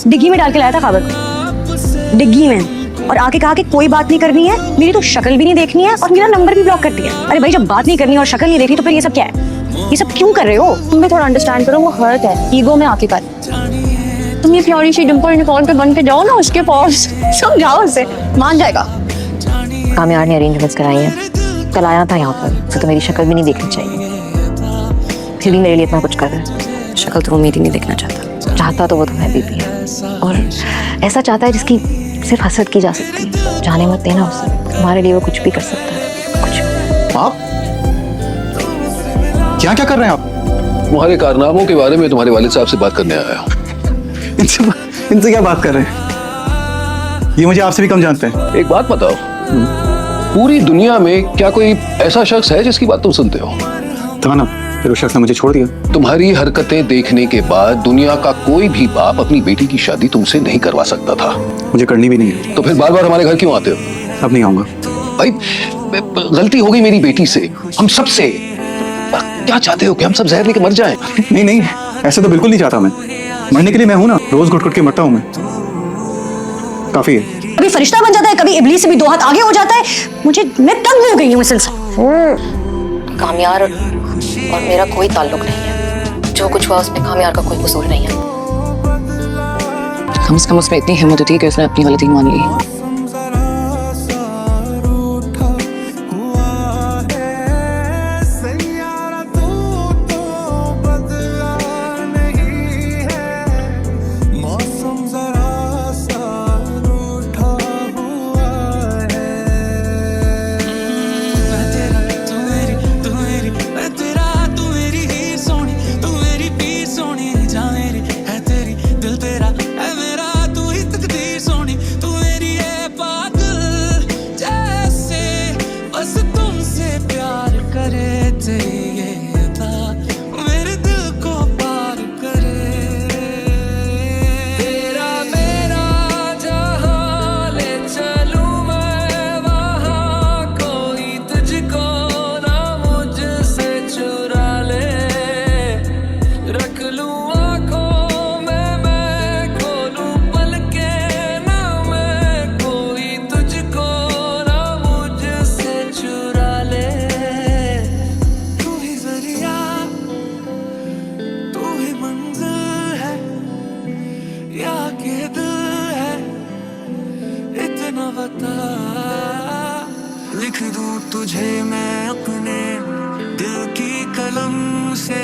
डिग्गी में डाल के लाया था खबर को, डिग्गी में, और आके कहा कि कोई बात नहीं करनी है, मेरी तो शक्ल भी नहीं देखनी है और मेरा नंबर भी ब्लॉक कर दिया। अरे भाई, जब बात नहीं करनी और शक्ल नहीं देखनी तो फिर ये सब क्या है? ये सब क्यों कर रहे हो? तुम भी थोड़ा अंडरस्टैंड करो, वो हर्ट है, ईगो में आके कर। तुम ये प्यारी सी डिंपल निकाल के बन के जाओ ना उसके पास, समझाओ उसे, मान जाएगा। कामयार ने अरेंजमेंट्स कराई हैं, कल आया था यहाँ पर, तो मेरी शक्ल भी नहीं देखनी चाहिए, फिर भी मेरे लिए इतना कुछ कर रहा है। शक्ल तो वो मेरी नहीं देखना चाहता। चाहता तो वो तुम्हें भी है, और ऐसा चाहता है जिसकी सिर्फ हसरत की जा सकती है। जाने मत देना उसे, तुम्हारे लिए वो कुछ भी कर सकता है, कुछ। आप क्या क्या कर रहे हैं आप? तुम्हारे कारनामों के बारे में तुम्हारे वालिद साहब से बात करने आया हूँ। इनसे क्या बात कर रहे हैं? ये मुझे आपसे भी कम जानते हैं। एक बात बताओ, पूरी दुनिया में क्या कोई ऐसा शख्स है जिसकी बात तुम सुनते हो? था ना, फिर उस शख्स ने मुझे छोड़ दिया। तुम्हारी हरकतें देखने के बाद दुनिया का कोई भी बाप अपनी बेटी की शादी तुमसे नहीं करवा सकता था। मुझे करनी भी नहीं है। तो फिर बार बार हमारे घर क्यों आते हो? अब नहीं आऊंगा। भाई, गलती हो गई मेरी बेटी से, हम सब से। क्या चाहते हो कि हम सब जहर लेके मर जाएं? नहीं नहीं, ऐसे तो बिल्कुल नहीं चाहता मैं। मरने के लिए मैं हूं ना, रोज घुट घुट के मरता हूं मैं। काफी है। कभी फरिश्ता बन जाता है, कभी इब्लीस से भी 2 हाथ आगे हो जाता है। मैं तंग हो गई हूँ इस सिलसिले। कामयार और मेरा कोई ताल्लुक नहीं है, जो कुछ हुआ उसमें कामयार का कोई कसूर नहीं है। कम से कम उसमें इतनी हिम्मत होती है कि उसने अपनी गलती मान ली। बता, लिख दूं तुझे मैं अपने दिल की कलम से।